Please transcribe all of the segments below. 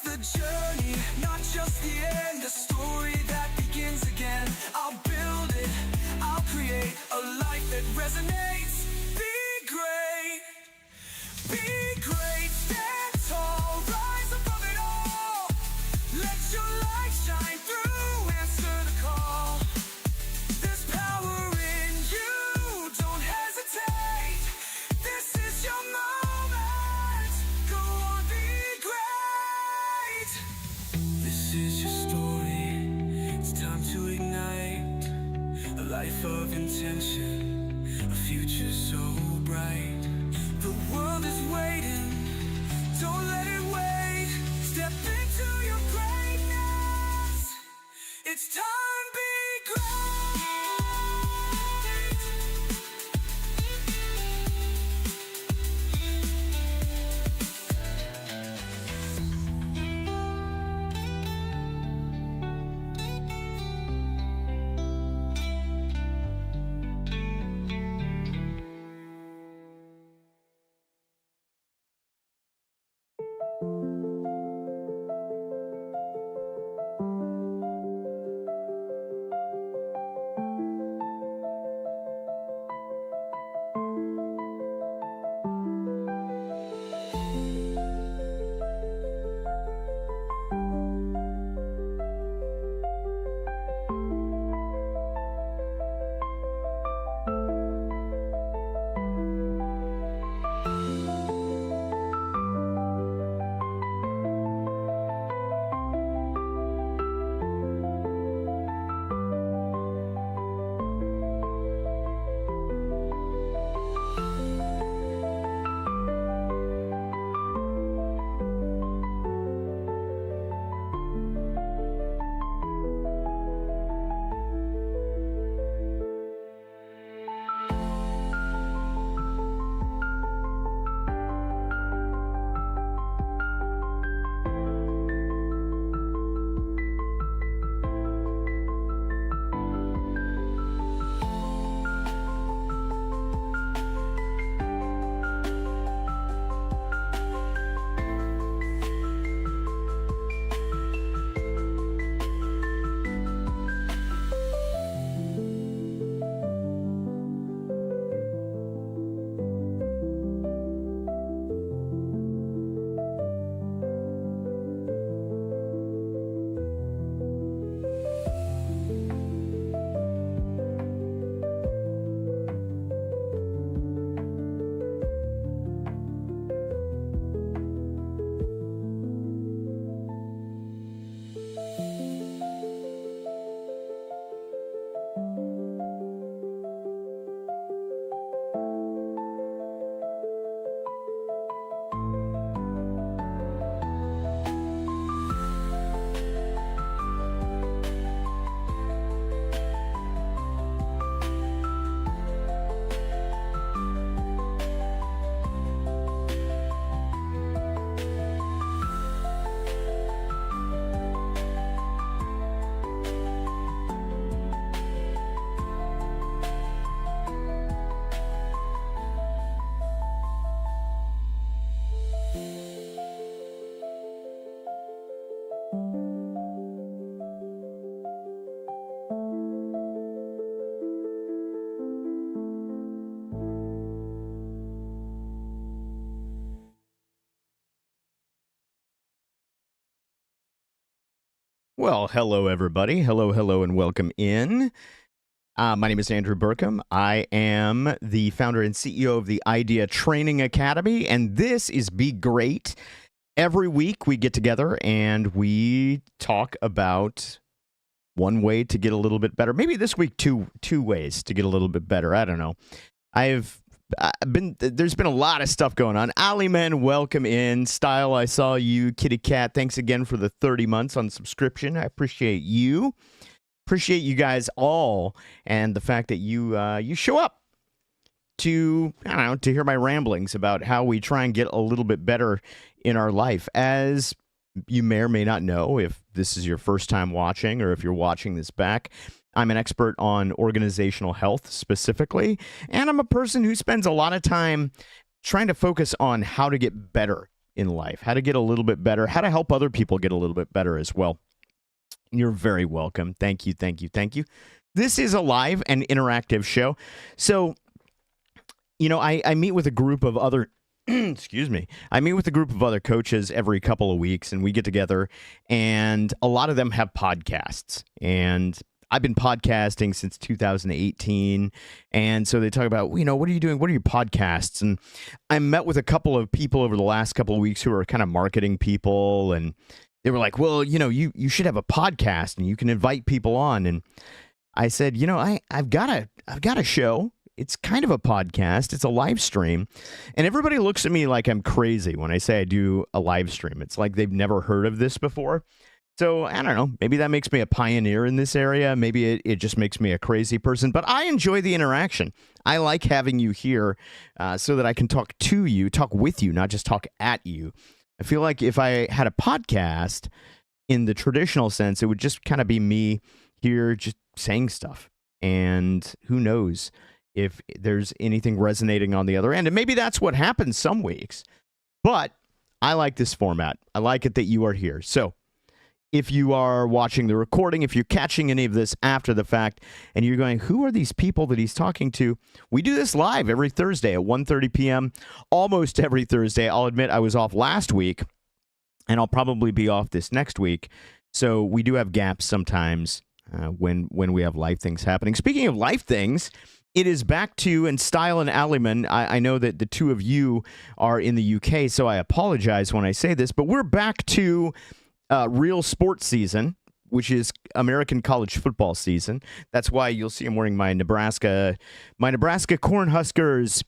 the journey, not just the end. A story that begins again. I'll build it, I'll create a life that resonates. Be great, be great, stand tall, rise above it all. Let your light shine through, answer the call. There's power in you, don't hesitate. This is your moment, go on, be great. This is your story, it's time to ignite. A life of intention, a future so bright. The world is waiting, don't let it wait. Step into your greatness, it's time, be great. Well, hello, everybody. Hello, and welcome in. My name is Andrew Burkum. I am the founder and CEO of the Idea Training Academy, and this is Be Great. Every week we get together and we talk about one way to get a little bit better. Maybe this week two ways to get a little bit better. I don't know. There's been a lot of stuff going on. Ali Man, welcome in. Style, I saw you. Kitty Cat, thanks again for the 30 months on subscription. I appreciate you. Appreciate you guys all, and the fact that you show up to, I don't know, to hear my ramblings about how we try and get a little bit better in our life. As you may or may not know, if this is your first time watching or if you're watching this back, I'm an expert on organizational health specifically, and I'm a person who spends a lot of time trying to focus on how to get better in life, how to get a little bit better, how to help other people get a little bit better as well. You're very welcome. Thank you, thank you, thank you. This is a live and interactive show. So, I meet with a group of other excuse me. I meet with a group of other coaches every couple of weeks, and we get together, and a lot of them have podcasts. And I've been podcasting since 2018, and so they talk about, what are you doing? What are your podcasts? And I met with a couple of people over the last couple of weeks who are kind of marketing people, and they were like, well, you should have a podcast, and you can invite people on. And I said, I've got a show. It's kind of a podcast. It's a live stream. And everybody looks at me like I'm crazy when I say I do a live stream. It's like they've never heard of this before. So I don't know. Maybe that makes me a pioneer in this area. Maybe it just makes me a crazy person. But I enjoy the interaction. I like having you here so that I can talk to you, talk with you, not just talk at you. I feel like if I had a podcast in the traditional sense, it would just kind of be me here just saying stuff. And who knows if there's anything resonating on the other end. And maybe that's what happens some weeks. But I like this format. I like it that you are here. So if you are watching the recording, if you're catching any of this after the fact, and you're going, who are these people that he's talking to? We do this live every Thursday at 1:30 p.m., almost every Thursday. I'll admit I was off last week, and I'll probably be off this next week. So we do have gaps sometimes when we have life things happening. Speaking of life things, it is back to, and Style and Alleyman, I know that the two of you are in the UK, so I apologize when I say this, but we're back to real sports season, which is American college football season. That's why you'll see I'm wearing my Nebraska Cornhuskers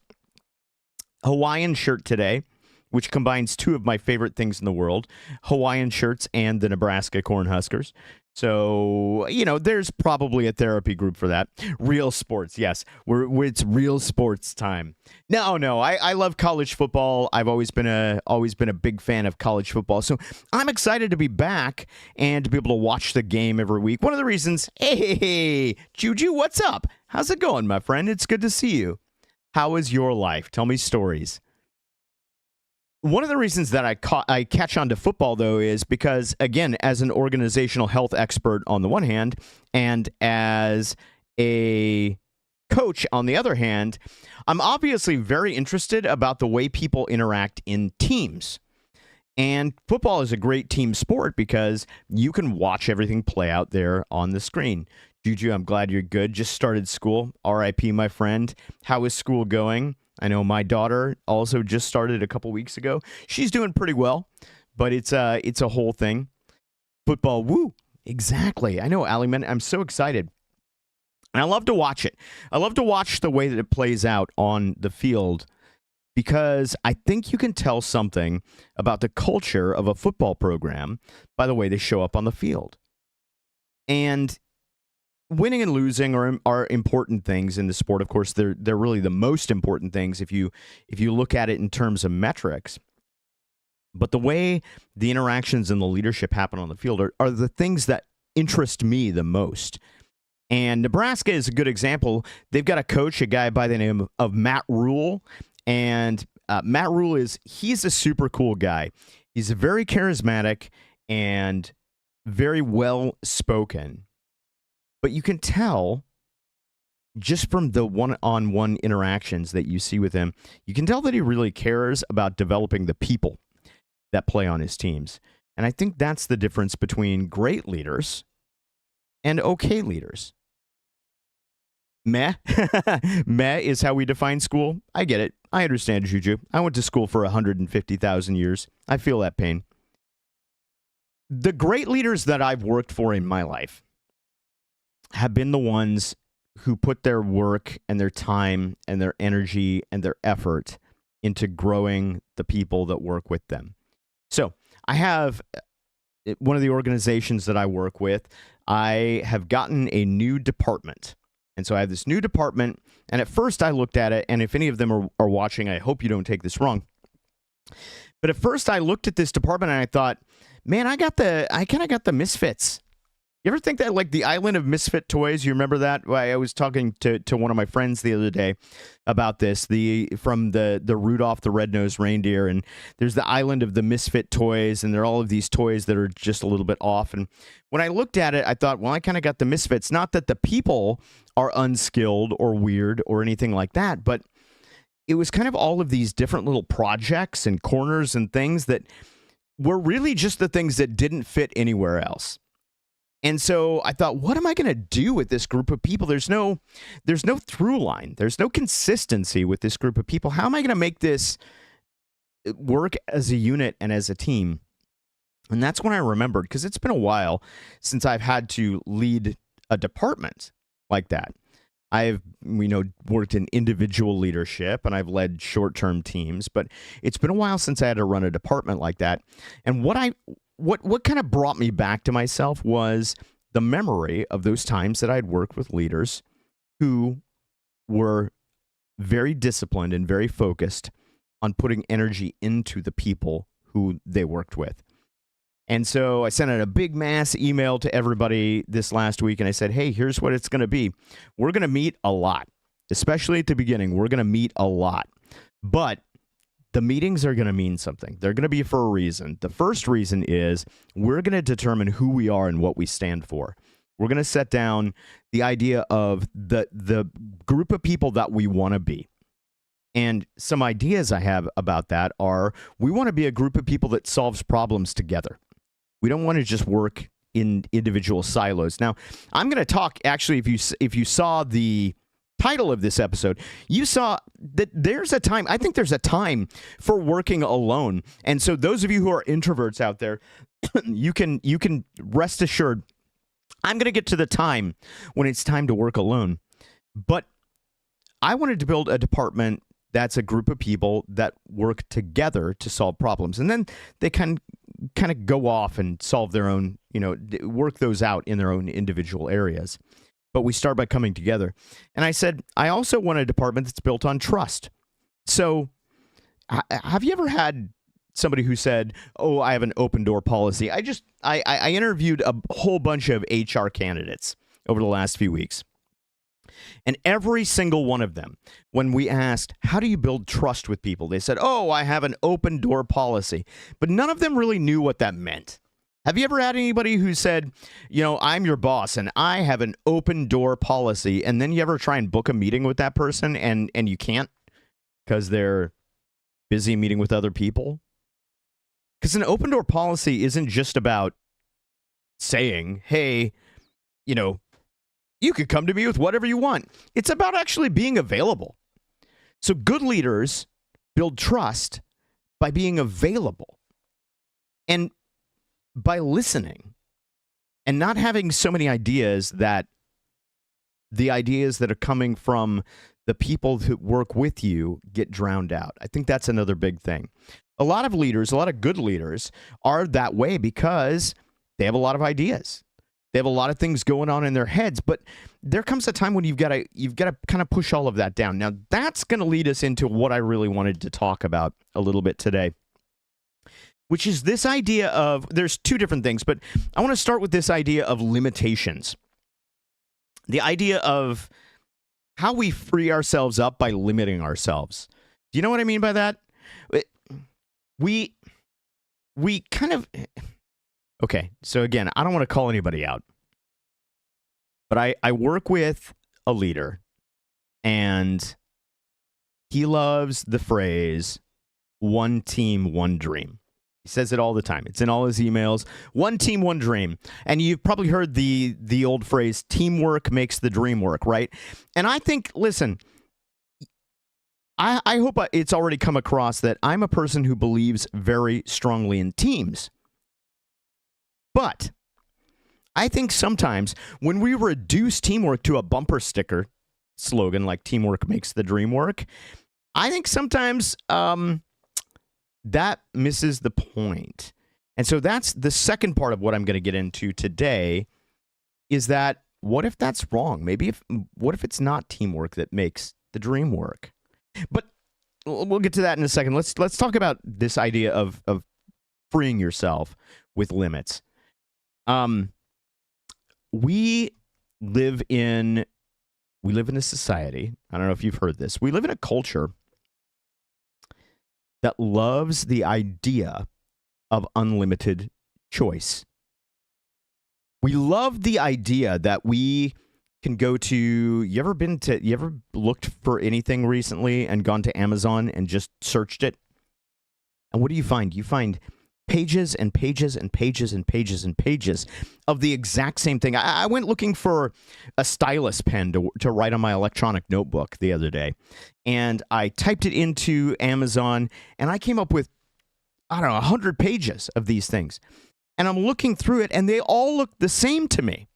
Hawaiian shirt today, which combines two of my favorite things in the world, Hawaiian shirts and the Nebraska Cornhuskers. So, there's probably a therapy group for that. Real sports, yes. It's real sports time. No, I love college football. I've always been a big fan of college football. So I'm excited to be back and to be able to watch the game every week. One of the reasons, hey, Juju, what's up? How's it going, my friend? It's good to see you. How is your life? Tell me stories. One of the reasons that I catch on to football, though, is because, again, as an organizational health expert on the one hand, and as a coach on the other hand, I'm obviously very interested about the way people interact in teams. And football is a great team sport because you can watch everything play out there on the screen. Juju, I'm glad you're good. Just started school. RIP, my friend. How is school going? I know my daughter also just started a couple weeks ago. She's doing pretty well, but it's a whole thing. Football, woo, exactly. I know, Alleyman. I'm so excited. And I love to watch it. I love to watch the way that it plays out on the field because I think you can tell something about the culture of a football program by the way they show up on the field. And winning and losing are important things in the sport. Of course, they're really the most important things if you look at it in terms of metrics. But the way the interactions and the leadership happen on the field are the things that interest me the most. And Nebraska is a good example. They've got a coach, a guy by the name of Matt Rule. And Matt Rule he's a super cool guy. He's very charismatic and very well spoken. But you can tell just from the one-on-one interactions that you see with him, you can tell that he really cares about developing the people that play on his teams. And I think that's the difference between great leaders and okay leaders. Meh. Meh is how we define school. I get it. I understand, Juju. I went to school for 150,000 years. I feel that pain. The great leaders that I've worked for in my life have been the ones who put their work and their time and their energy and their effort into growing the people that work with them. So I have one of the organizations that I work with, I have gotten a new department. And so I have this new department, and at first I looked at it, and if any of them are watching, I hope you don't take this wrong. But at first I looked at this department and I thought, man, I kind of got the misfits. You ever think that, like the island of misfit toys? You remember that? I was talking to one of my friends the other day about this. From the Rudolph the Red-Nosed Reindeer, and there's the island of the misfit toys, and there are all of these toys that are just a little bit off. And when I looked at it, I thought, well, I kind of got the misfits. Not that the people are unskilled or weird or anything like that, but it was kind of all of these different little projects and corners and things that were really just the things that didn't fit anywhere else. And so I thought, what am I going to do with this group of people? There's no through line. There's no consistency with this group of people. How am I going to make this work as a unit and as a team? And that's when I remembered, because it's been a while since I've had to lead a department like that. I've worked in individual leadership, and I've led short-term teams, but it's been a while since I had to run a department like that. And what kind of brought me back to myself was the memory of those times that I'd worked with leaders who were very disciplined and very focused on putting energy into the people who they worked with. And so I sent out a big mass email to everybody this last week, and I said, hey, here's what it's going to be. We're going to meet a lot, especially at the beginning. We're going to meet a lot. But the meetings are going to mean something. They're going to be for a reason. The first reason is we're going to determine who we are and what we stand for. We're going to set down the idea of the group of people that we want to be. And some ideas I have about that are we want to be a group of people that solves problems together. We don't want to just work in individual silos. Now, I'm going to talk, actually, if you saw the title of this episode, you saw that there's a time, I think there's a time for working alone. And so those of you who are introverts out there, you can rest assured, I'm going to get to the time when it's time to work alone. But I wanted to build a department that's a group of people that work together to solve problems. And then they kind of go off and solve their own, work those out in their own individual areas. But we start by coming together. And I said, I also want a department that's built on trust. So have you ever had somebody who said, oh, I have an open door policy? I interviewed a whole bunch of HR candidates over the last few weeks. And every single one of them, when we asked, how do you build trust with people? They said, oh, I have an open door policy. But none of them really knew what that meant. Have you ever had anybody who said, I'm your boss and I have an open door policy, and then you ever try and book a meeting with that person and you can't because they're busy meeting with other people? Because an open door policy isn't just about saying, hey, you could come to me with whatever you want. It's about actually being available. So good leaders build trust by being available and by listening and not having so many ideas that the ideas that are coming from the people who work with you get drowned out. I think that's another big thing. A lot of leaders, a lot of good leaders are that way because they have a lot of ideas. They have a lot of things going on in their heads, but there comes a time when you've got to kind of push all of that down. Now, that's going to lead us into what I really wanted to talk about a little bit today, which is this idea of, there's two different things, but I want to start with this idea of limitations. The idea of how we free ourselves up by limiting ourselves. Do you know what I mean by that? We kind of... Okay, so again, I don't want to call anybody out, but I work with a leader, and he loves the phrase, one team, one dream. He says it all the time. It's in all his emails. One team, one dream. And you've probably heard the old phrase, teamwork makes the dream work, right? And I think, listen, I hope it's already come across that I'm a person who believes very strongly in teams. But I think sometimes when we reduce teamwork to a bumper sticker slogan like teamwork makes the dream work, I think sometimes that misses the point. And so that's the second part of what I'm going to get into today, is that what if that's wrong? What if it's not teamwork that makes the dream work? But we'll get to that in a second. Let's talk about this idea of freeing yourself with limits. we live in a society. I don't know if you've heard this. We live in a culture that loves the idea of unlimited choice. We love the idea that we can go to, you ever looked for anything recently and gone to Amazon and just searched it? And what do you find? You find pages and pages and pages and pages and pages of the exact same thing. I went looking for a stylus pen to write on my electronic notebook the other day. And I typed it into Amazon and I came up with, 100 pages of these things. And I'm looking through it and they all look the same to me.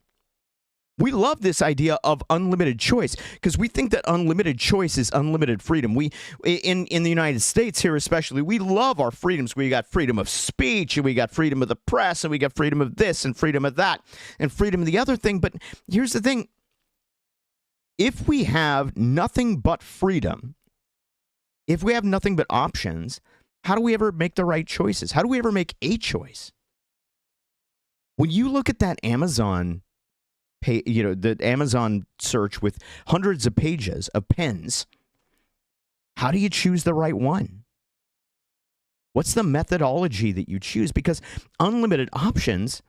We love this idea of unlimited choice because we think that unlimited choice is unlimited freedom. We, in the United States here especially, we love our freedoms. We got freedom of speech, and we got freedom of the press, and we got freedom of this, and freedom of that, and freedom of the other thing. But here's the thing. If we have nothing but freedom, if we have nothing but options, how do we ever make the right choices? How do we ever make a choice? When you look at that Amazon the Amazon search with hundreds of pages of pens, how do you choose the right one? What's the methodology that you choose? Because unlimited options,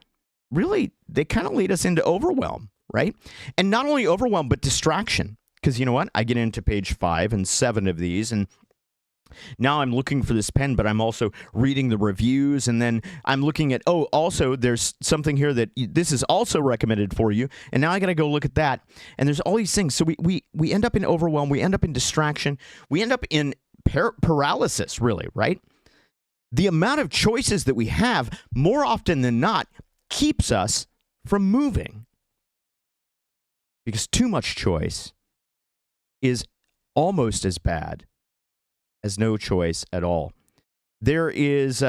really, they kind of lead us into overwhelm, right? And not only overwhelm, but distraction. Because you know what? I get into page 5 and 7 of these, and now I'm looking for this pen, but I'm also reading the reviews, and then I'm looking at, also there's something here that this is also recommended for you, and now I got to go look at that. And there's all these things. So we end up in overwhelm. We end up in distraction. We end up in paralysis, really, right? The amount of choices that we have, more often than not, keeps us from moving. Because too much choice is almost as bad as no choice at all. There is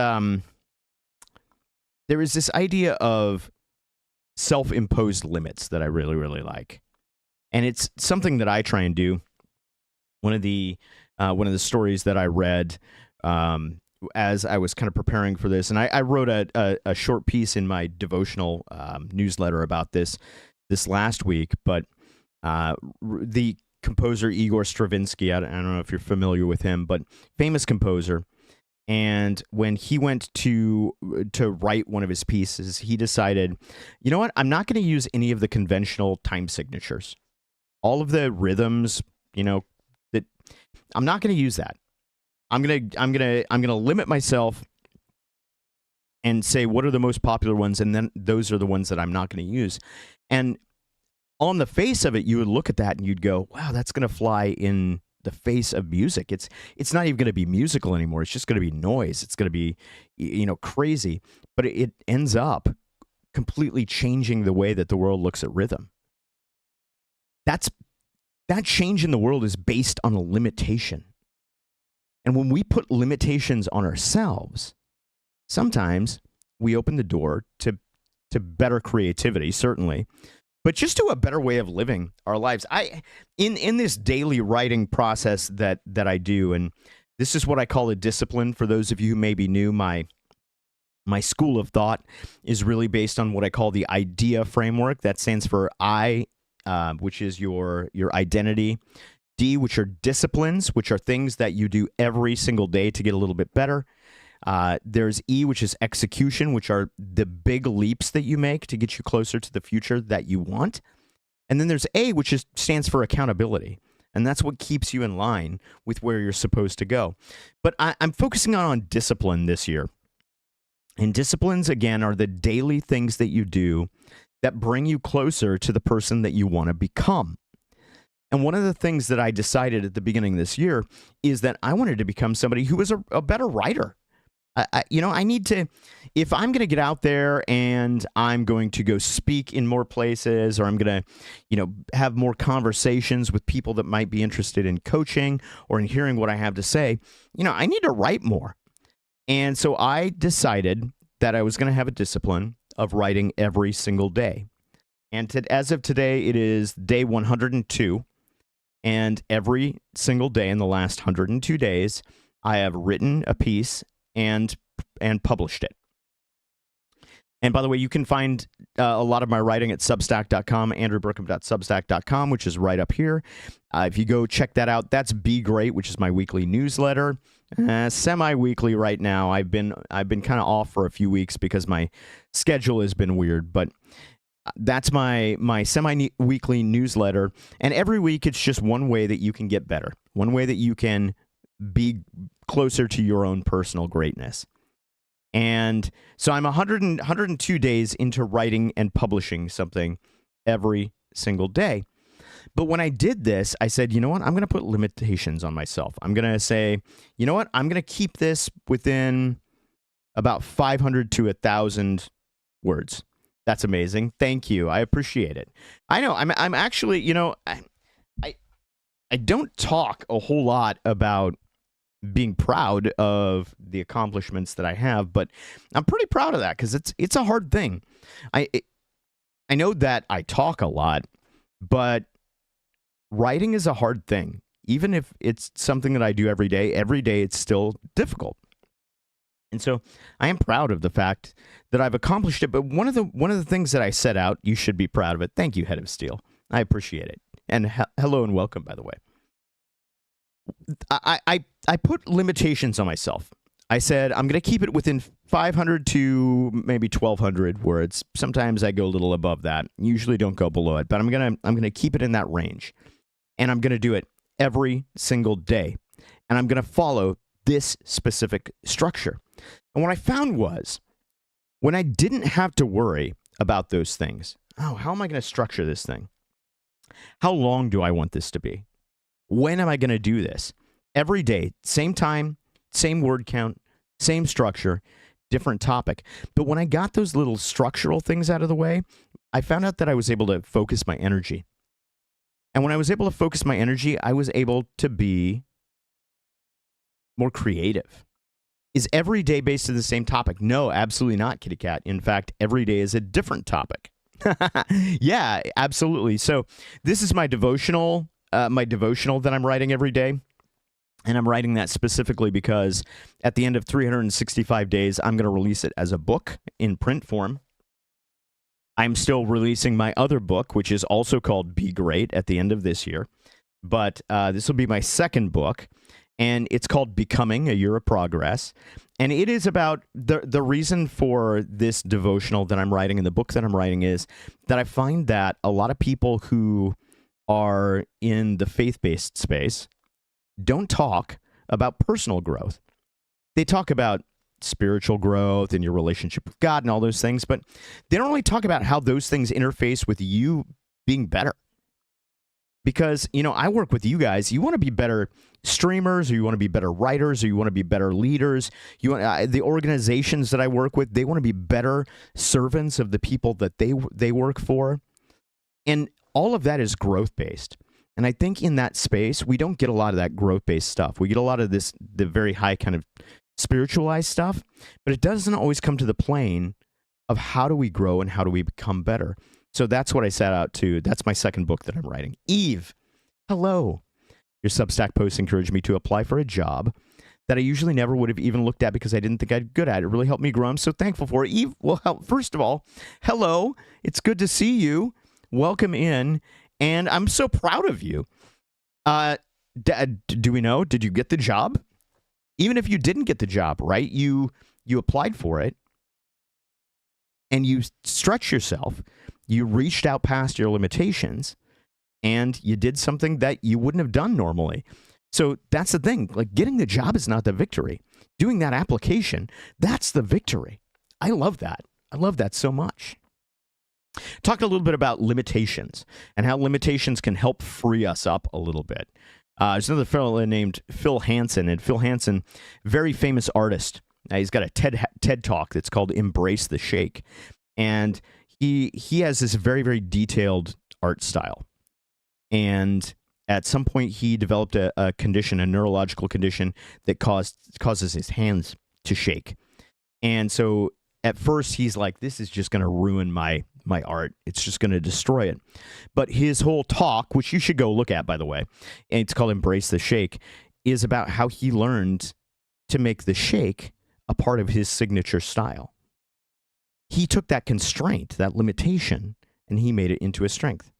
this idea of self-imposed limits that I really, really like. And it's something that I try and do. One of the stories that I read as I was kind of preparing for this, and I wrote a short piece in my devotional newsletter about this last week, but the composer Igor Stravinsky, I don't know if you're familiar with him, but famous composer. And when he went to write one of his pieces, he decided, you know what? I'm not going to use any of the conventional time signatures. All of the rhythms, that I'm not going to use that. I'm going to limit myself and say what are the most popular ones, and then those are the ones that I'm not going to use. And on the face of it, you would look at that and you'd go, wow, that's going to fly in the face of music. It's not even going to be musical anymore. It's just going to be noise. It's going to be, crazy. But it ends up completely changing the way that the world looks at rhythm. That change in the world is based on a limitation. And when we put limitations on ourselves, sometimes we open the door to better creativity, certainly, but just to a better way of living our lives. In this daily writing process that I do, and this is what I call a discipline. For those of you who may be new, my school of thought is really based on what I call the IDEA framework. That stands for I, which is your identity. D, which are disciplines, which are things that you do every single day to get a little bit better. There's E, which is execution, which are the big leaps that you make to get you closer to the future that you want. And then there's A, which stands for accountability. And that's what keeps you in line with where you're supposed to go. But I'm focusing on discipline this year. And disciplines, again, are the daily things that you do that bring you closer to the person that you want to become. And one of the things that I decided at the beginning of this year is that I wanted to become somebody who was a better writer. I need to, if I'm going to get out there and I'm going to go speak in more places, or I'm going to, have more conversations with people that might be interested in coaching or in hearing what I have to say, I need to write more. And so I decided that I was going to have a discipline of writing every single day. And as of today, it is day 102. And every single day in the last 102 days, I have written a piece and published it. And by the way, you can find a lot of my writing at substack.com, andrewburkum.substack.com, which is right up here. If you go check that out, that's Be Great, which is my weekly newsletter. Semi-weekly right now. I've been kind of off for a few weeks because my schedule has been weird, but that's my semi-weekly newsletter. And every week, it's just one way that you can get better, one way that you can be closer to your own personal greatness. And so I'm 102 days into writing and publishing something every single day. But when I did this, I said, you know what? I'm going to put limitations on myself. I'm going to say, you know what? I'm going to keep this within about 500 to 1,000 words. That's amazing. Thank you. I appreciate it. I know I'm actually, you know, I don't talk a whole lot about being proud of the accomplishments that I have, but I'm pretty proud of that because it's a hard thing. I know that I talk a lot, but writing is a hard thing. Even if it's something that I do every day it's still difficult. And so I am proud of the fact that I've accomplished it. But one of the things that I set out, you should be proud of it. Thank you, Head of Steel. I appreciate it. And hello and welcome, by the way. I put limitations on myself. I said I'm going to keep it within 500 to maybe 1,200 words. Sometimes I go a little above that. Usually don't go below it, but I'm going to keep it in that range. And I'm going to do it every single day. And I'm going to follow this specific structure. And what I found was when I didn't have to worry about those things, how am I going to structure this thing? How long do I want this to be? When am I going to do this? Every day, same time, same word count, same structure, different topic. But when I got those little structural things out of the way, I found out that I was able to focus my energy. And when I was able to focus my energy, I was able to be more creative. Is every day based on the same topic? No, absolutely not, Kitty Cat. In fact, every day is a different topic. Yeah, absolutely. So this is my devotional that I'm writing every day. And I'm writing that specifically because at the end of 365 days, I'm going to release it as a book in print form. I'm still releasing my other book, which is also called Be Great, at the end of this year. But this will be my second book, and it's called Becoming, A Year of Progress. And it is about the reason for this devotional that I'm writing and the book that I'm writing is that I find that a lot of people who are in the faith-based space don't talk about personal growth. They talk about spiritual growth and your relationship with God and all those things, but they don't really talk about how those things interface with you being better. Because, you know, I work with you guys. You want to be better streamers, or you want to be better writers, or you want to be better leaders. You want the organizations that I work with, they want to be better servants of the people that they work for. And all of that is growth-based. And I think in that space, we don't get a lot of that growth-based stuff. We get a lot of the very high kind of spiritualized stuff, but it doesn't always come to the plane of how do we grow and how do we become better. So that's what I set out to. That's my second book that I'm writing. Eve, hello. Your Substack post encouraged me to apply for a job that I usually never would have even looked at because I didn't think I'd be good at it. It really helped me grow. I'm so thankful for it. Eve, well, first of all, hello. It's good to see you. Welcome in. And I'm so proud of you. Do we know? Did you get the job? Even if you didn't get the job, right? You applied for it. And you stretched yourself. You reached out past your limitations. And you did something that you wouldn't have done normally. So that's the thing. Like, getting the job is not the victory. Doing that application, that's the victory. I love that. I love that so much. Talked a little bit about limitations and how limitations can help free us up a little bit. There's another fellow named Phil Hansen, and Phil Hansen, very famous artist. He's got a TED Talk that's called Embrace the Shake. And he has this very, very detailed art style. And at some point, he developed a condition, a neurological condition that causes his hands to shake. And so at first, he's like, this is just going to ruin my art. It's just going to destroy it. But his whole talk, which you should go look at, by the way, and it's called Embrace the Shake, is about how he learned to make the shake a part of his signature style. he took that constraint, that limitation, and he made it into a strength.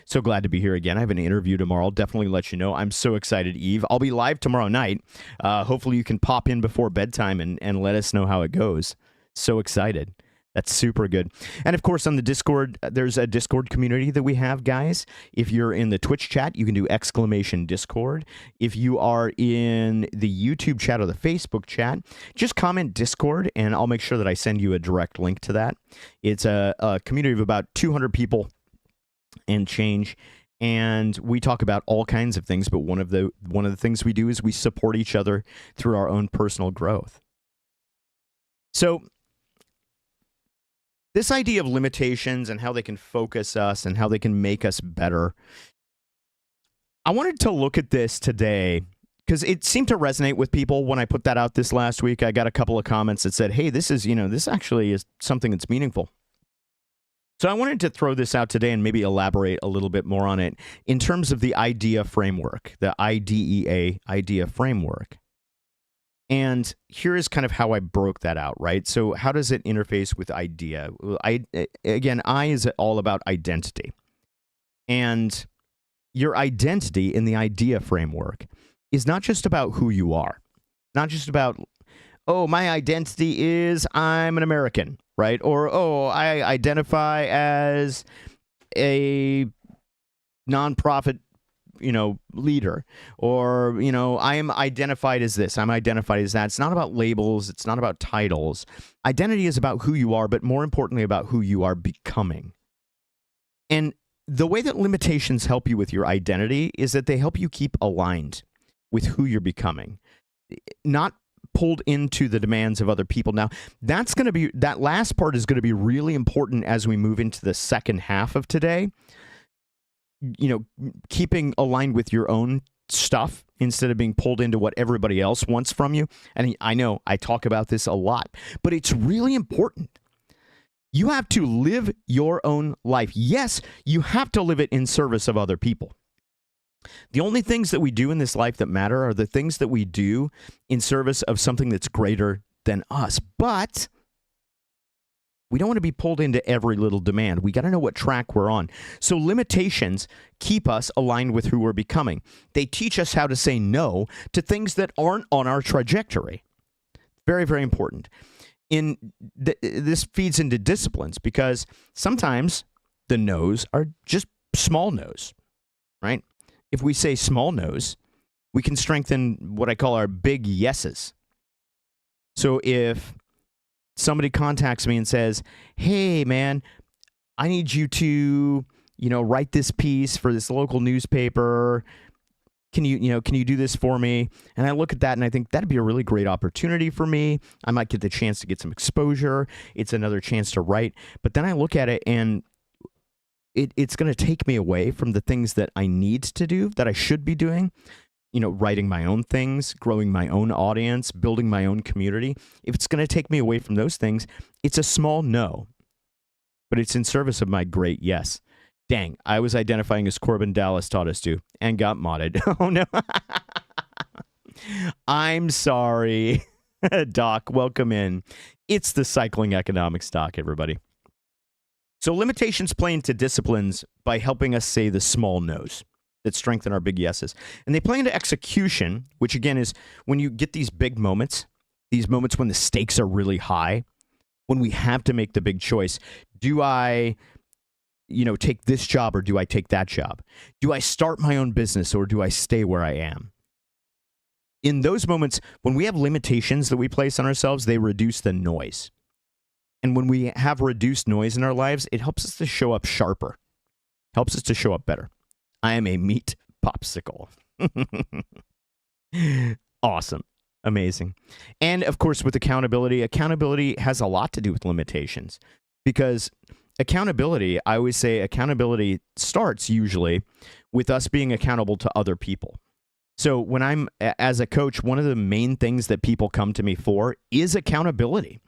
So glad to be here again. I have an interview tomorrow. I'll definitely let you know. I'm so excited, Eve. I'll be live tomorrow night. Hopefully you can pop in before bedtime and let us know how it goes. So excited. That's super good. And of course, on the Discord, there's a Discord community that we have, guys. If you're in the Twitch chat, you can do !Discord. If you are in the YouTube chat or the Facebook chat, just comment Discord, and I'll make sure that I send you a direct link to that. It's a community of about 200 people and change, and we talk about all kinds of things, but one of the things we do is we support each other through our own personal growth. So this idea of limitations and how they can focus us and how they can make us better, I wanted to look at this today because it seemed to resonate with people when I put that out this last week. I got a couple of comments that said, hey, this actually is something that's meaningful. So I wanted to throw this out today and maybe elaborate a little bit more on it in terms of the idea framework, the IDEA idea framework. And here is kind of how I broke that out, right? So how does it interface with idea? I is all about identity. And your identity in the idea framework is not just about who you are, not just about, oh, my identity is I'm an American, right? Or, oh, I identify as a nonprofit leader, or, I am identified as this, I'm identified as that. It's not about labels. It's not about titles. Identity is about who you are, but more importantly about who you are becoming. And the way that limitations help you with your identity is that they help you keep aligned with who you're becoming, not pulled into the demands of other people. Now, that last part is going to be really important as we move into the second half of today. Keeping aligned with your own stuff instead of being pulled into what everybody else wants from you. And I know I talk about this a lot, but it's really important. You have to live your own life. Yes, you have to live it in service of other people. The only things that we do in this life that matter are the things that we do in service of something that's greater than us. But we don't want to be pulled into every little demand. We got to know what track we're on. So limitations keep us aligned with who we're becoming. They teach us how to say no to things that aren't on our trajectory. Very, very important. This feeds into disciplines because sometimes the no's are just small no's, right? If we say small no's, we can strengthen what I call our big yeses. So if somebody contacts me and says, hey, man, I need you to, write this piece for this local newspaper. Can you do this for me? And I look at that and I think that'd be a really great opportunity for me. I might get the chance to get some exposure. It's another chance to write. But then I look at it and it's going to take me away from the things that I need to do, that I should be doing. Writing my own things, growing my own audience, building my own community. If it's going to take me away from those things, it's a small no, but it's in service of my great yes. Dang, I was identifying as Corbin Dallas taught us to and got modded. Oh, no. I'm sorry. Doc, welcome in. It's the Cycling Economics Doc, everybody. So limitations play into disciplines by helping us say the small no's that strengthen our big yeses. And they play into execution, which again is when you get these big moments, these moments when the stakes are really high, when we have to make the big choice. Do I, take this job or do I take that job? Do I start my own business or do I stay where I am? In those moments, when we have limitations that we place on ourselves, they reduce the noise. And when we have reduced noise in our lives, it helps us to show up sharper, helps us to show up better. I am a meat popsicle. Awesome. Amazing. And of course, with accountability has a lot to do with limitations because accountability, I always say accountability starts usually with us being accountable to other people. So when I'm as a coach, one of the main things that people come to me for is accountability.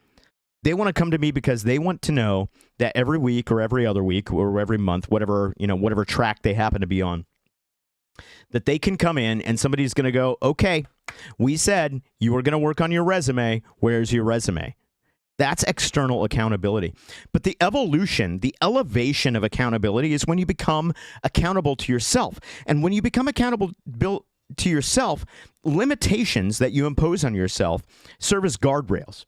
They want to come to me because they want to know that every week or every other week or every month, whatever track they happen to be on, that they can come in and somebody's going to go, okay, we said you were going to work on your resume. Where's your resume? That's external accountability. But the evolution, the elevation of accountability is when you become accountable to yourself. And when you become accountable to yourself, limitations that you impose on yourself serve as guardrails.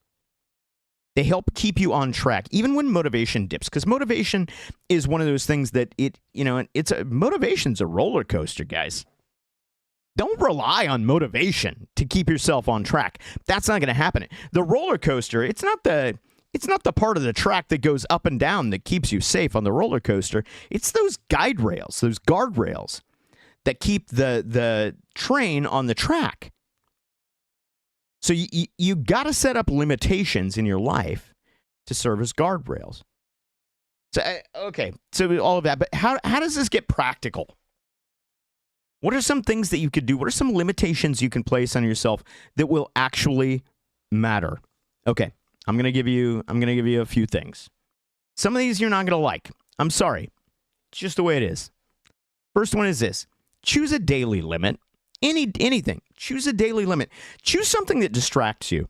They help keep you on track, even when motivation dips, because motivation is one of those things that motivation's a roller coaster, guys. Don't rely on motivation to keep yourself on track. That's not going to happen. The roller coaster, it's not the part of the track that goes up and down that keeps you safe on the roller coaster. It's those guide rails, those guardrails that keep the train on the track. So you got to set up limitations in your life to serve as guardrails. So so all of that, but how does this get practical? What are some things that you could do? What are some limitations you can place on yourself that will actually matter? Okay, I'm gonna give you a few things. Some of these you're not gonna like. I'm sorry. It's just the way it is. First one is this: choose a daily limit. Anything. Choose a daily limit. Choose something that distracts you.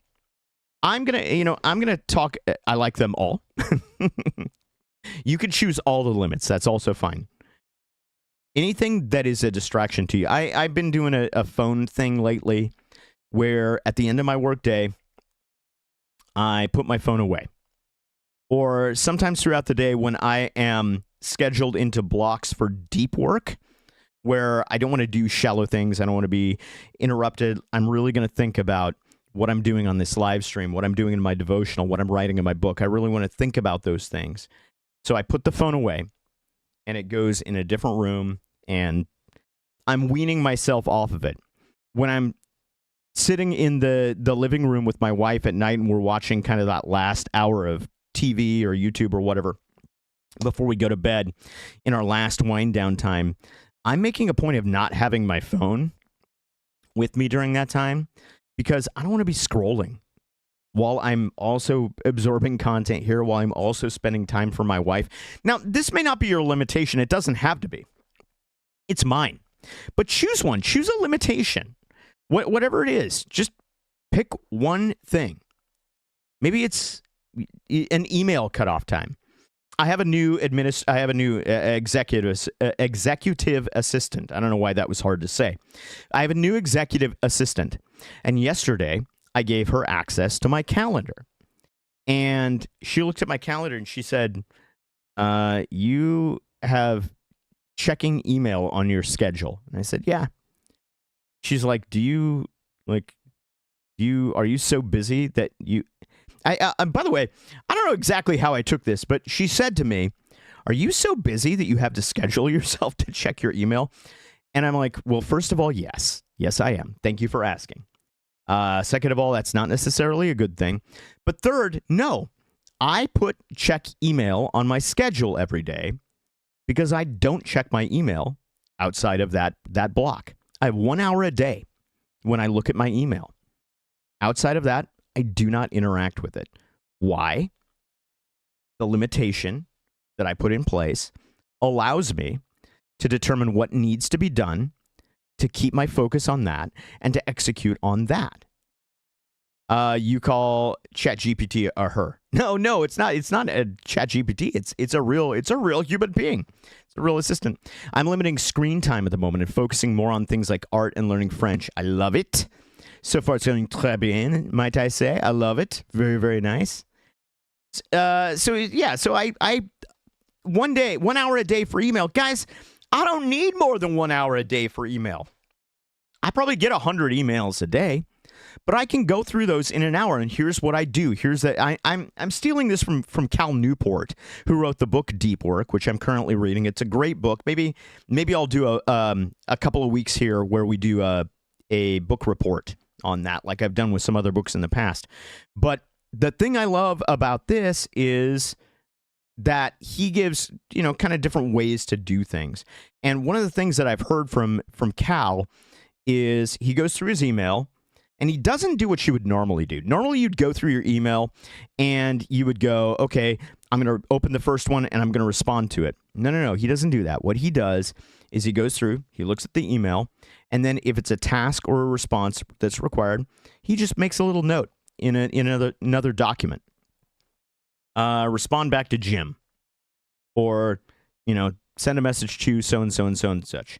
I'm gonna talk. I like them all. You can choose all the limits. That's also fine. Anything that is a distraction to you. I've been doing a phone thing lately where at the end of my workday, I put my phone away. Or sometimes throughout the day when I am scheduled into blocks for deep work, where I don't want to do shallow things, I don't want to be interrupted. I'm really going to think about what I'm doing on this live stream, what I'm doing in my devotional, what I'm writing in my book. I really want to think about those things. So I put the phone away, and it goes in a different room, and I'm weaning myself off of it. When I'm sitting in the living room with my wife at night and we're watching kind of that last hour of TV or YouTube or whatever before we go to bed in our last wind down time, I'm making a point of not having my phone with me during that time because I don't want to be scrolling while I'm also absorbing content here, while I'm also spending time for my wife. Now, this may not be your limitation. It doesn't have to be. It's mine. But choose one. Choose a limitation. Whatever it is, just pick one thing. Maybe it's an email cutoff time. I have a new executive assistant. I don't know why that was hard to say. I have a new executive assistant, and yesterday I gave her access to my calendar. And she looked at my calendar and she said, "You have checking email on your schedule." And I said, "Yeah." She's like, are you so busy that you, by the way, I don't know exactly how I took this, but she said to me, "Are you so busy that you have to schedule yourself to check your email?" And I'm like, well, first of all, yes. Yes, I am. Thank you for asking. Second of all, that's not necessarily a good thing. But third, no, I put check email on my schedule every day because I don't check my email outside of that block. I have 1 hour a day when I look at my email. Outside of that, I do not interact with it. Why? The limitation that I put in place allows me to determine what needs to be done to keep my focus on that and to execute on that. You call ChatGPT a her. No, it's not. It's not a ChatGPT. It's a real human being. It's a real assistant. I'm limiting screen time at the moment and focusing more on things like art and learning French. I love it. So far, it's going très bien, might I say. I love it. Very, very nice. So I 1 hour a day for email. Guys, I don't need more than 1 hour a day for email. I probably get 100 emails a day, but I can go through those in an hour. And here's what I do. I'm stealing this from Cal Newport, who wrote the book Deep Work, which I'm currently reading. It's a great book. Maybe I'll do a couple of weeks here where we do a book report on that, like I've done with some other books in the past. But the thing I love about this is that he gives, kind of different ways to do things. And one of the things that I've heard from Cal is he goes through his email and he doesn't do what you would normally do. Normally you'd go through your email and you would go, okay, I'm going to open the first one and I'm going to respond to it. No. He doesn't do that. What he does is he goes through, he looks at the email, and then if it's a task or a response that's required, he just makes a little note in another document. respond back to Jim, or, send a message to so-and-so and so and such.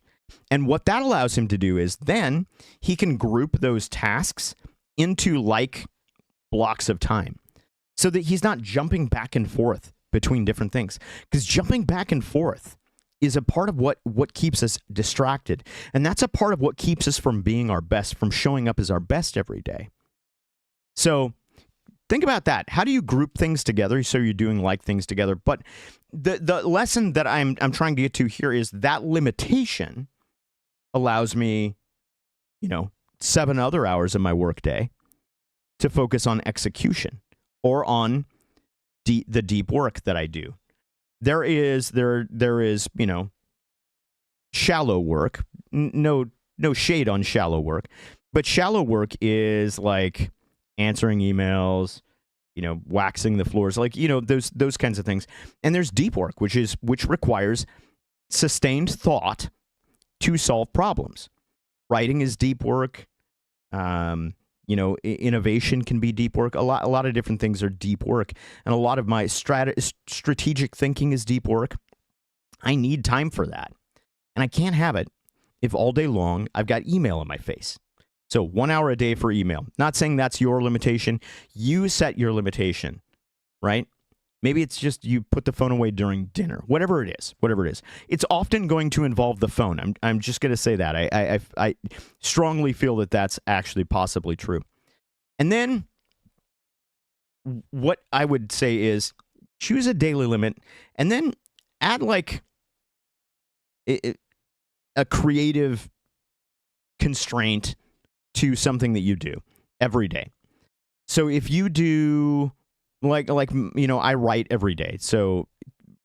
And what that allows him to do is then he can group those tasks into like blocks of time so that he's not jumping back and forth between different things. Because jumping back and forth is a part of what keeps us distracted. And that's a part of what keeps us from being our best, from showing up as our best every day. So think about that. How do you group things together so you're doing like things together? But the lesson that I'm trying to get to here is that limitation allows me, 7 other hours of my workday to focus on execution or on the deep work that I do. There is shallow work. No shade on shallow work, but shallow work is like answering emails, waxing the floors, like, those kinds of things. And there's deep work, which requires sustained thought to solve problems. Writing is deep work. Innovation can be deep work. A lot of different things are deep work. And a lot of my strategic thinking is deep work. I need time for that. And I can't have it if all day long I've got email in my face. So 1 hour a day for email. Not saying that's your limitation. You set your limitation, right? Maybe it's just you put the phone away during dinner, whatever it is. It's often going to involve the phone. I'm just going to say that. I strongly feel that that's actually possibly true. And then what I would say is choose a daily limit and then add like a creative constraint to something that you do every day. So if you do I write every day. So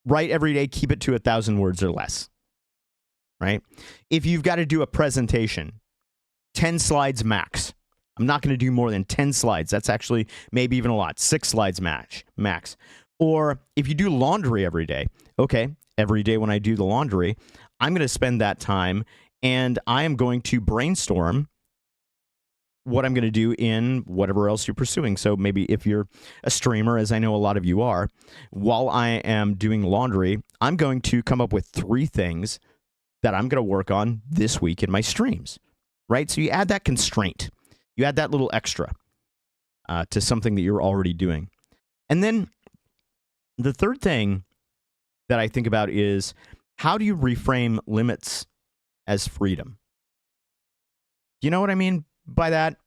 write every day, keep it to 1,000 words or less, right? If you've got to do a presentation, 10 slides max. I'm not going to do more than 10 slides. That's actually maybe even a lot. 6 slides max. Or if you do laundry every day, okay, every day when I do the laundry, I'm going to spend that time and I am going to brainstorm what I'm going to do in whatever else you're pursuing. So maybe if you're a streamer, as I know a lot of you are, while I am doing laundry, I'm going to come up with 3 things that I'm going to work on this week in my streams, right? So you add that constraint. You add that little extra to something that you're already doing. And then the third thing that I think about is how do you reframe limits as freedom? Do you know what I mean by that?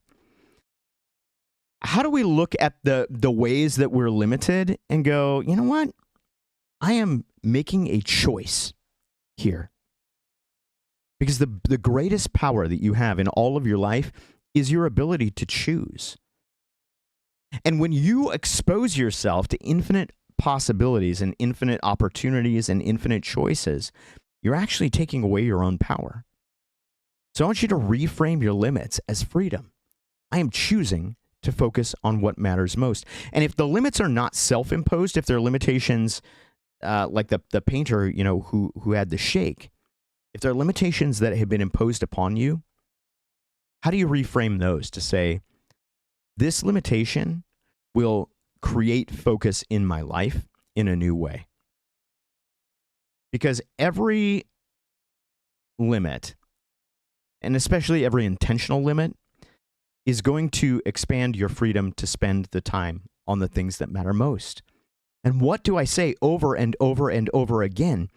How do we look at the ways that we're limited and go, you know what? I am making a choice here. Because the greatest power that you have in all of your life is your ability to choose. And when you expose yourself to infinite possibilities and infinite opportunities and infinite choices, you're actually taking away your own power. So I want you to reframe your limits as freedom. I am choosing to focus on what matters most. And if the limits are not self-imposed, if they're limitations like the painter, who had the shake, if they're limitations that have been imposed upon you, how do you reframe those to say, this limitation will create focus in my life in a new way? Because every limit, and especially every intentional limit, is going to expand your freedom to spend the time on the things that matter most. And what do I say over and over and over again?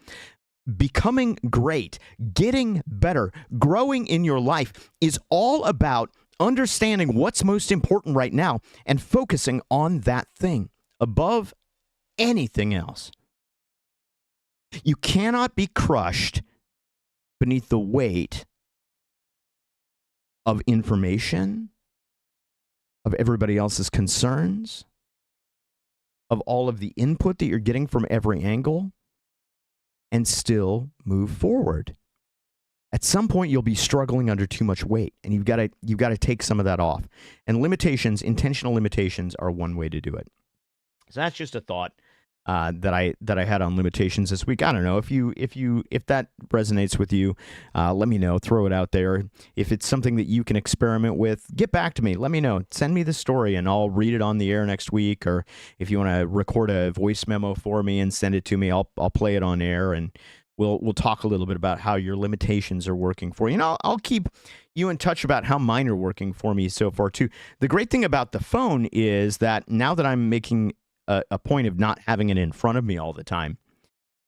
Becoming great, getting better, growing in your life is all about understanding what's most important right now and focusing on that thing above anything else. You cannot be crushed beneath the weight of information, of everybody else's concerns, of all of the input that you're getting from every angle, and still move forward. At some point, you'll be struggling under too much weight, and you've got to take some of that off. And limitations, intentional limitations, are one way to do it. So that's just a thought that I had on limitations this week. I don't know if that resonates with you. Let me know. Throw it out there. If it's something that you can experiment with, get back to me. Let me know. Send me the story, and I'll read it on the air next week. Or if you want to record a voice memo for me and send it to me, I'll play it on air, and we'll talk a little bit about how your limitations are working for you. And I'll keep you in touch about how mine are working for me so far too. The great thing about the phone is that now that I'm making a point of not having it in front of me all the time,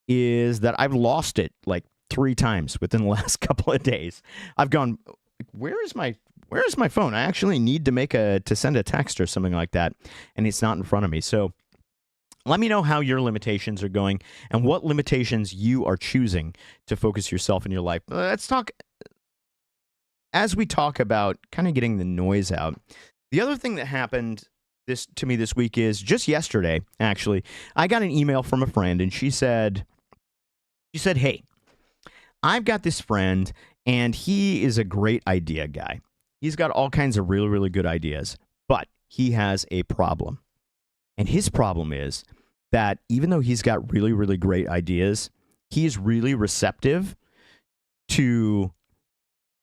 is that I've lost it like 3 times within the last couple of days. I've gone, where is my phone? I actually need to send a text or something like that, and it's not in front of me. So let me know how your limitations are going and what limitations you are choosing to focus yourself in your life. Let's talk, as we talk about kind of getting the noise out. The other thing that happened to me this week is just yesterday, actually, I got an email from a friend, and she said, hey, I've got this friend, and he is a great idea guy. He's got all kinds of really, really good ideas, but he has a problem. And his problem is that even though he's got really, really great ideas, he's really receptive to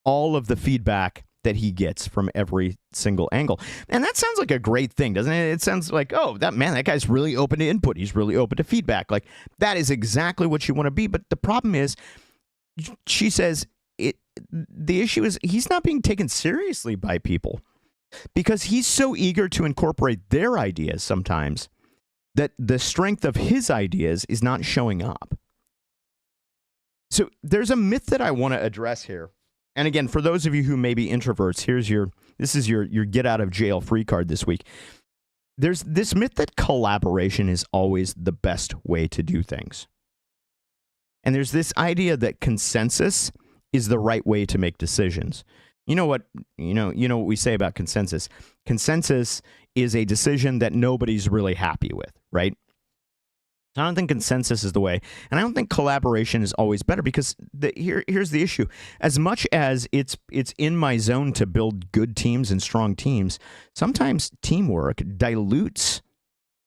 all of the feedback that he gets from every single angle. And that sounds like a great thing, doesn't it? It sounds like, oh, that guy's really open to input. He's really open to feedback. Like, that is exactly what you want to be. But the problem is, she says, the issue is he's not being taken seriously by people because he's so eager to incorporate their ideas sometimes that the strength of his ideas is not showing up. So there's a myth that I want to address here. And again, for those of you who may be introverts, this is your get out of jail free card this week. There's this myth that collaboration is always the best way to do things. And there's this idea that consensus is the right way to make decisions. You know what we say about consensus? Consensus is a decision that nobody's really happy with, right? I don't think consensus is the way, and I don't think collaboration is always better because here's the issue. As much as it's in my zone to build good teams and strong teams, sometimes teamwork dilutes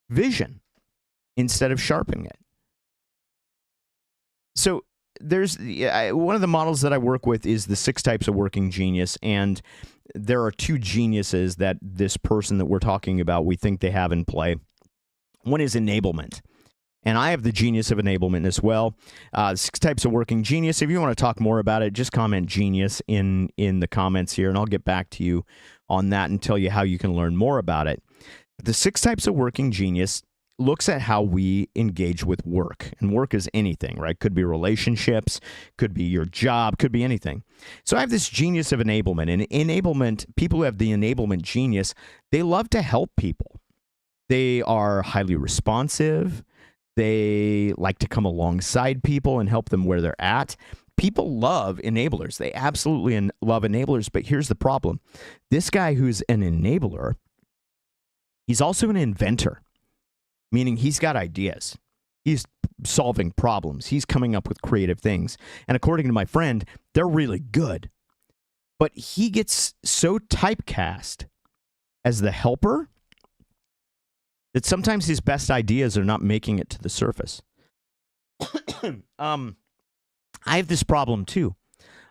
vision instead of sharpening it. So there's one of the models that I work with is the 6 types of working genius, and there are 2 geniuses that this person that we're talking about we think they have in play. One is enablement. And I have the genius of enablement as well. 6 types of working genius. If you want to talk more about it, just comment genius in the comments here, and I'll get back to you on that and tell you how you can learn more about it. The 6 types of working genius looks at how we engage with work. And work is anything, right? Could be relationships, could be your job, could be anything. So I have this genius of enablement. And enablement, people who have the enablement genius, they love to help people. They are highly responsive. They like to come alongside people and help them where they're at. People love enablers. They absolutely love enablers. But here's the problem. This guy who's an enabler, he's also an inventor, meaning he's got ideas. He's solving problems. He's coming up with creative things. And according to my friend, they're really good. But he gets so typecast as the helper that sometimes his best ideas are not making it to the surface. I have this problem too.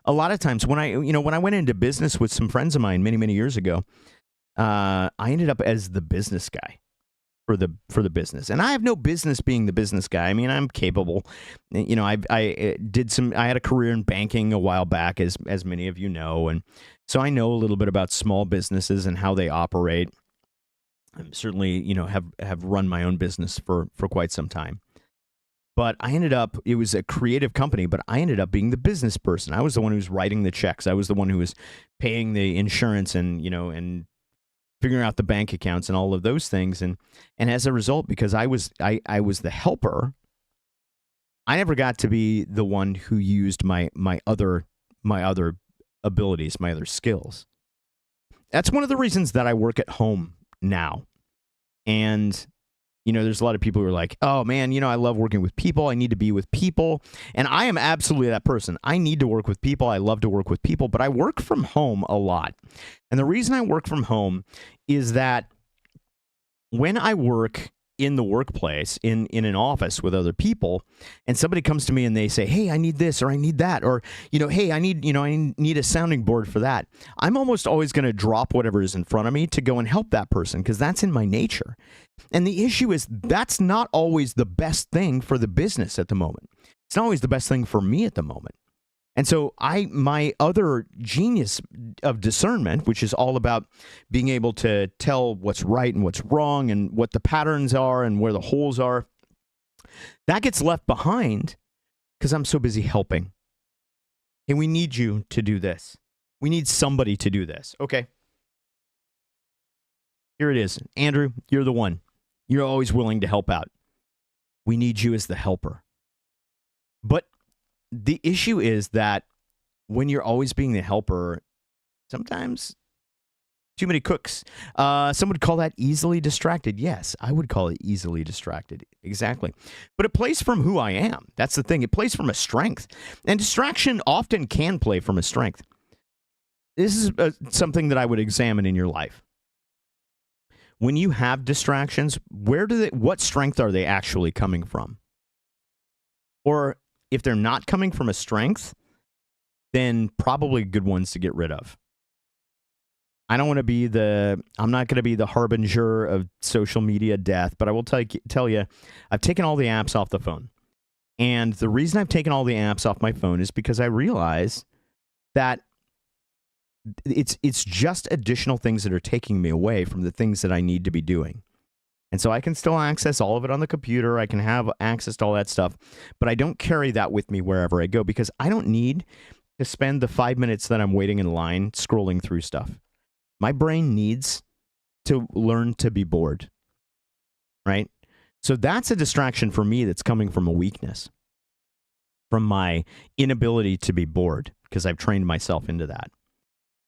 A lot of times when I went into business with some friends of mine many, many years ago, I ended up as the business guy for the business. And I have no business being the business guy. I mean, I'm capable. You know, I had a career in banking a while back, as many of you know, and so I know a little bit about small businesses and how they operate. I'm certainly, have run my own business for quite some time. But I ended up, it was a creative company, but I ended up being the business person. I was the one who was writing the checks. I was the one who was paying the insurance and figuring out the bank accounts and all of those things. And as a result, because I was the helper, I never got to be the one who used my other abilities, my other skills. That's one of the reasons that I work at home now. And, there's a lot of people who are like, oh man, I love working with people. I need to be with people. And I am absolutely that person. I need to work with people. I love to work with people, but I work from home a lot. And the reason I work from home is that when I work in the workplace, in an office with other people, and somebody comes to me and they say, hey, I need this or I need that, or, hey, I need a sounding board for that. I'm almost always going to drop whatever is in front of me to go and help that person because that's in my nature. And the issue is that's not always the best thing for the business at the moment. It's not always the best thing for me at the moment. And so my other genius of discernment, which is all about being able to tell what's right and what's wrong and what the patterns are and where the holes are, that gets left behind because I'm so busy helping. And we need you to do this. We need somebody to do this. Okay. Here it is. Andrew, you're the one. You're always willing to help out. We need you as the helper. But the issue is that when you're always being the helper, sometimes too many cooks. Some would call that easily distracted. Yes, I would call it easily distracted. Exactly. But it plays from who I am. That's the thing. It plays from a strength. And distraction often can play from a strength. This is something that I would examine in your life. When you have distractions, what strength are they actually coming from? Or if they're not coming from a strength, then probably good ones to get rid of. I'm not going to be the harbinger of social media death, but I will tell you, I've taken all the apps off the phone. And the reason I've taken all the apps off my phone is because I realize that it's just additional things that are taking me away from the things that I need to be doing. And so I can still access all of it on the computer. I can have access to all that stuff, but I don't carry that with me wherever I go because I don't need to spend the 5 minutes that I'm waiting in line scrolling through stuff. My brain needs to learn to be bored, right? So that's a distraction for me that's coming from a weakness, from my inability to be bored because I've trained myself into that.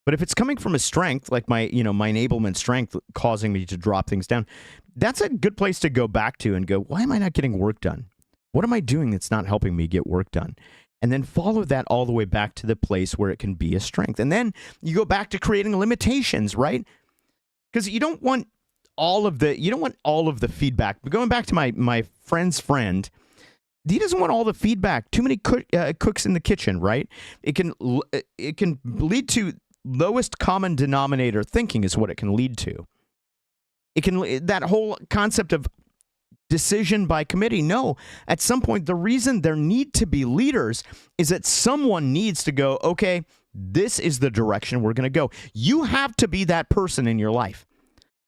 But if it's coming from a strength, like my enablement strength causing me to drop things down, that's a good place to go back to and go, why am I not getting work done? What am I doing that's not helping me get work done? And then follow that all the way back to the place where it can be a strength. And then you go back to creating limitations, right? Because you don't want all of the feedback. But going back to my friend's friend, he doesn't want all the feedback. Too many cooks in the kitchen, right? It can lead to lowest common denominator thinking is what it can lead to. That whole concept of decision by committee. No, at some point, the reason there need to be leaders is that someone needs to go, okay, this is the direction we're going to go. You have to be that person in your life.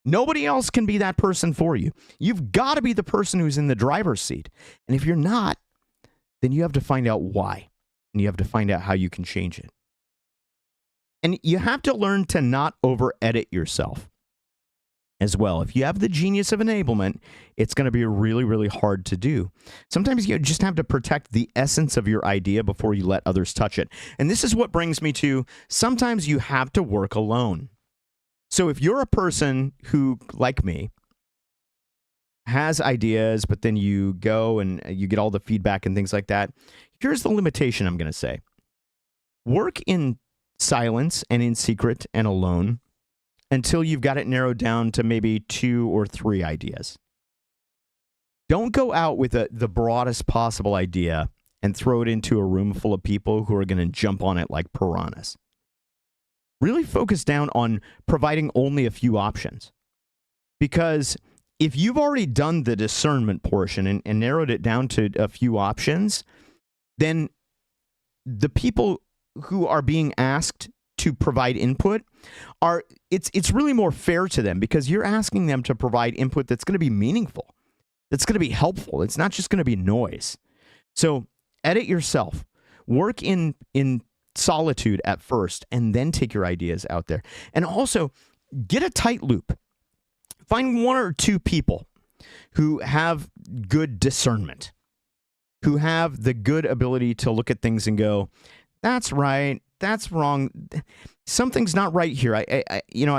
Nobody else can be that person for you. You've got to be the person who's in the driver's seat. And if you're not, then you have to find out why. And you have to find out how you can change it. And you have to learn to not over-edit yourself as well. If you have the genius of enablement, it's going to be really, really hard to do. Sometimes you just have to protect the essence of your idea before you let others touch it. And this is what brings me to sometimes you have to work alone. So if you're a person who, like me, has ideas, but then you go and you get all the feedback and things like that, here's the limitation I'm going to say. Work in silence and in secret and alone until you've got it narrowed down to maybe 2 or 3 ideas. Don't go out with the broadest possible idea and throw it into a room full of people who are going to jump on it like piranhas. Really focus down on providing only a few options. Because if you've already done the discernment portion and narrowed it down to a few options, then the people who are being asked to provide input it's really more fair to them because you're asking them to provide input that's going to be meaningful, that's going to be helpful. It's not just going to be noise. So edit yourself, work in solitude at first, and then take your ideas out there. And also get a tight loop. Find 1 or 2 people who have good discernment, who have the good ability to look at things and go, that's right, that's wrong. Something's not right here.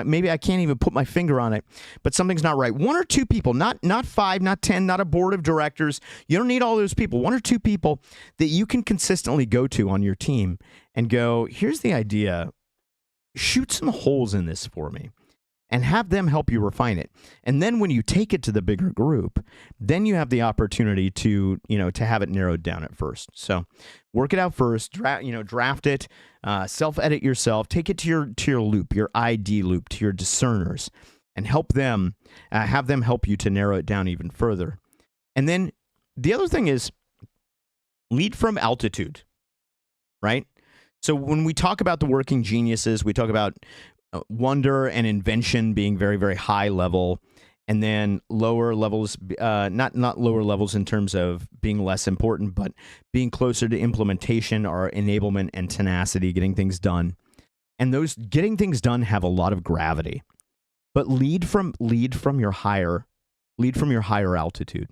Maybe I can't even put my finger on it, but something's not right. 1 or 2 people, not 5, not 10, not a board of directors. You don't need all those people. 1 or 2 people that you can consistently go to on your team and go, here's the idea. Shoot some holes in this for me. and have them help you refine it. And then when you take it to the bigger group, then you have the opportunity to, to have it narrowed down at first. So work it out first, draft it, self-edit yourself, take it to your loop, your ID loop, to your discerners, and help them, have them help you to narrow it down even further. And then the other thing is lead from altitude, right? So when we talk about the working geniuses, we talk about wonder and invention being very, very high level, and then lower levels, not lower levels in terms of being less important, but being closer to implementation or enablement and tenacity, getting things done. And those getting things done have a lot of gravity. But lead from your higher altitude.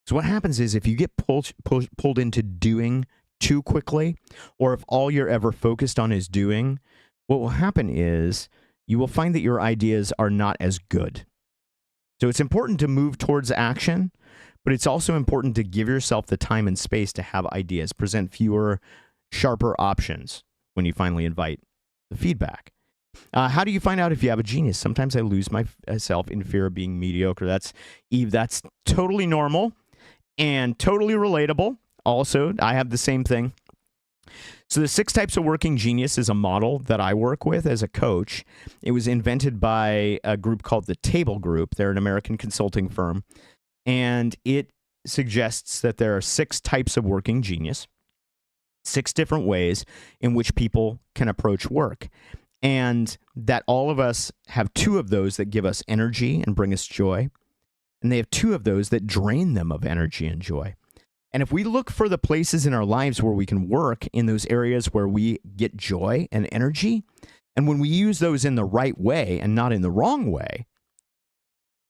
So what happens is if you get pulled into doing too quickly, or if all you're ever focused on is doing, what will happen is you will find that your ideas are not as good. So it's important to move towards action, but it's also important to give yourself the time and space to have ideas, present fewer, sharper options when you finally invite the feedback. How do you find out if you have a genius? Sometimes I lose myself in fear of being mediocre. That's totally normal and totally relatable. Also, I have the same thing. So the 6 types of working genius is a model that I work with as a coach. It was invented by a group called the Table Group. They're an American consulting firm. And it suggests that there are 6 types of working genius, 6 different ways in which people can approach work. And that all of us have 2 of those that give us energy and bring us joy. And they have 2 of those that drain them of energy and joy. And if we look for the places in our lives where we can work in those areas where we get joy and energy, and when we use those in the right way and not in the wrong way,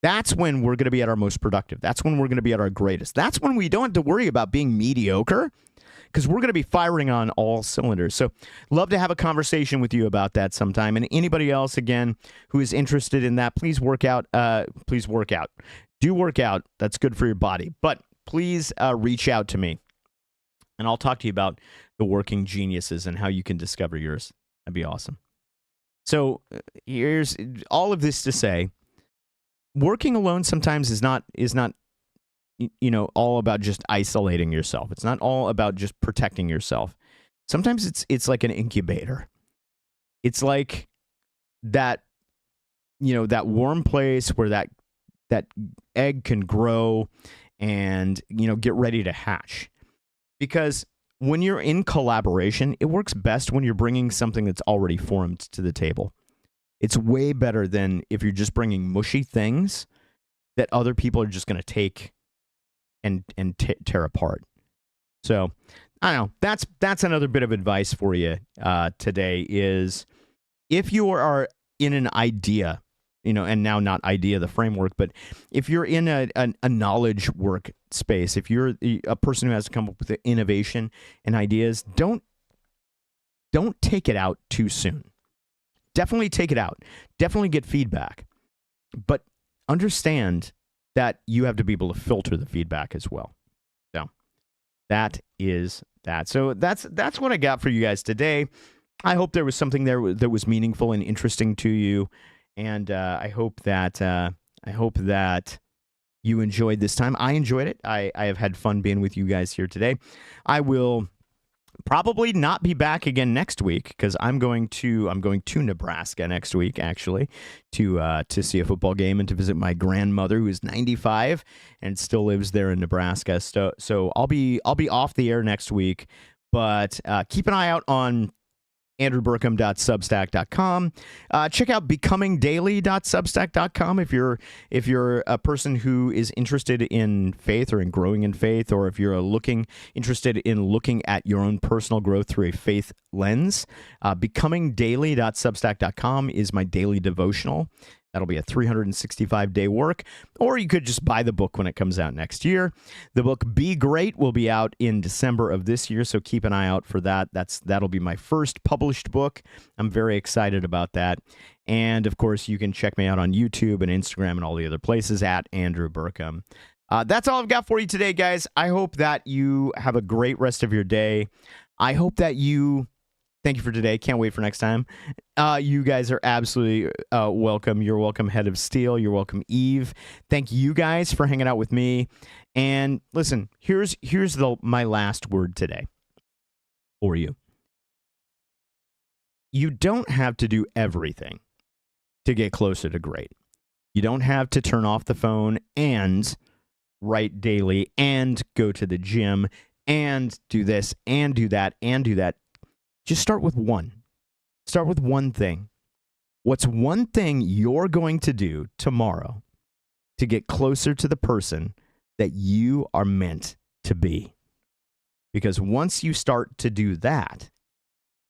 that's when we're going to be at our most productive. That's when we're going to be at our greatest. That's when we don't have to worry about being mediocre, because we're going to be firing on all cylinders. So love to have a conversation with you about that sometime. And anybody else, again, who is interested in that, please work out. Please work out. Do work out. That's good for your body. But please reach out to me, and I'll talk to you about the working geniuses and how you can discover yours. That'd be awesome. So here's all of this to say, working alone sometimes is not all about just isolating yourself. It's not all about just protecting yourself. Sometimes it's like an incubator. It's like that, that warm place where that egg can grow and, get ready to hatch. Because when you're in collaboration, it works best when you're bringing something that's already formed to the table. It's way better than if you're just bringing mushy things that other people are just going to take and tear apart. So I don't know. That's another bit of advice for you today is if you are in an idea, and now not idea, the framework, but if you're in a knowledge work space, if you're a person who has to come up with innovation and ideas, don't take it out too soon. Definitely take it out. Definitely get feedback. But understand that you have to be able to filter the feedback as well. So that is that. So that's what I got for you guys today. I hope there was something there that was meaningful and interesting to you. And I hope that you enjoyed this time. I enjoyed it. I have had fun being with you guys here today. I will probably not be back again next week because I'm going to Nebraska next week, actually, to see a football game and to visit my grandmother, who is 95 and still lives there in Nebraska. So I'll be off the air next week, but keep an eye out on andrewburkum.substack.com. Check out becomingdaily.substack.com if you're a person who is interested in faith or in growing in faith, or if you're interested in looking at your own personal growth through a faith lens. Becomingdaily.substack.com is my daily devotional. That'll be a 365-day work, or you could just buy the book when it comes out next year. The book Be Great will be out in December of this year, so keep an eye out for that. That'll be my first published book. I'm very excited about that. And, of course, you can check me out on YouTube and Instagram and all the other places at Andrew Burkum. That's all I've got for you today, guys. I hope that you have a great rest of your day. I hope that you Thank you for today. Can't wait for next time. You guys are absolutely welcome. You're welcome, Head of Steel. You're welcome, Eve. Thank you guys for hanging out with me. And listen, here's my last word today for you. You don't have to do everything to get closer to great. You don't have to turn off the phone and write daily and go to the gym and do this and do that and do that. Just start with one. Start with one thing. What's one thing you're going to do tomorrow to get closer to the person that you are meant to be? Because once you start to do that,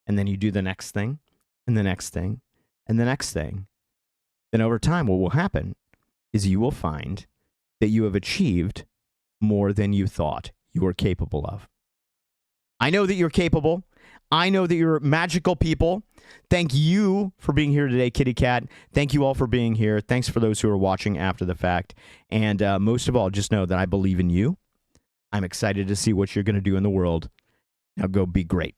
and then you do the next thing, and the next thing, and the next thing, then over time what will happen is you will find that you have achieved more than you thought you were capable of. I know that you're capable. I know that you're magical people. Thank you for being here today, Kitty Cat. Thank you all for being here. Thanks for those who are watching after the fact. And most of all, just know that I believe in you. I'm excited to see what you're going to do in the world. Now go be great.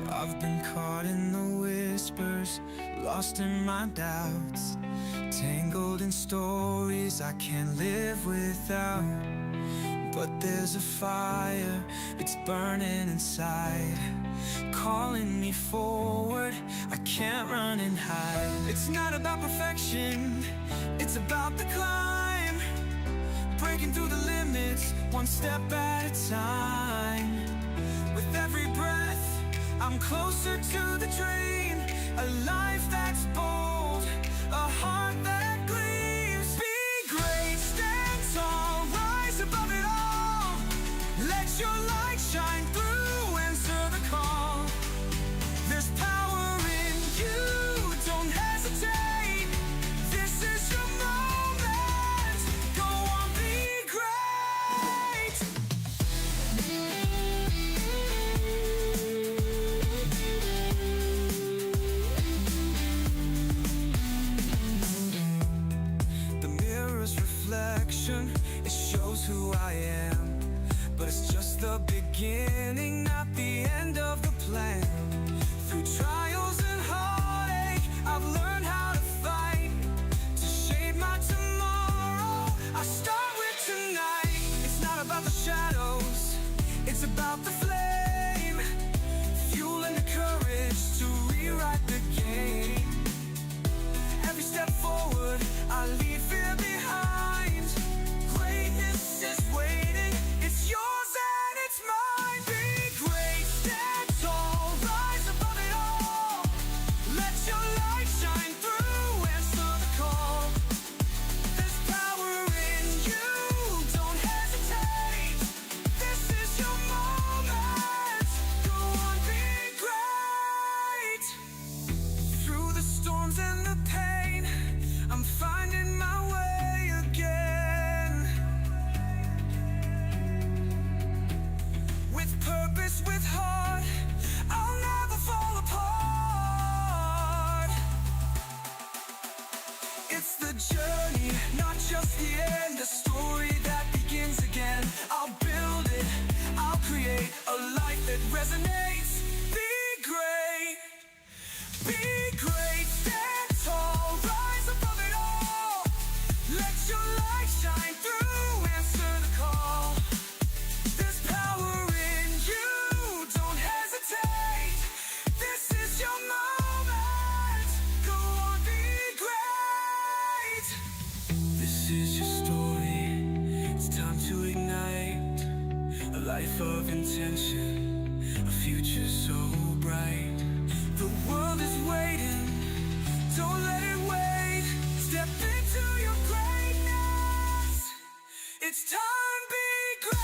I've been caught in the whispers, lost in my doubts, tangled in stories I can't live without. But there's a fire, it's burning inside, calling me forward, I can't run and hide. It's not about perfection, it's about the climb, breaking through the limits, one step at a time. With every breath, I'm closer to the dream, a life that's bold, a heart that gleams. Be great, stand tall, rise above it all. Let your light shine through, answer the call. There's power in you, don't hesitate. This is your moment, go on, be great. The mirror's reflection, it shows who I am, but it's just the beginning, not the end of the plan. Through trials and heartache, I've learned how to fight, to shape my tomorrow. I start with tonight. It's not about the shadows, it's about the flame, fueling the courage to rewrite the game. Every step forward, I leave fear behind. Greatness is waiting, it's yours and it's mine. Be great, stand tall, rise above it all. Let your light shine through, answer the call. There's power in you, don't hesitate. This is your moment, go on, be great. Through the storms and the pain, I'm finding my way again. With purpose, with heart, I'll never fall apart. It's the journey, not just the end, a story that begins again. I'll build it, I'll create a life that resonates. Be great. Be great, stand tall, rise above it all. Let your light shine through, answer the call. There's power in you, don't hesitate. This is your moment, go on, be great. This is your story, it's time to ignite. A life of intention, a future so bright. The world is waiting, don't let it wait. Step into your greatness, it's time, be great.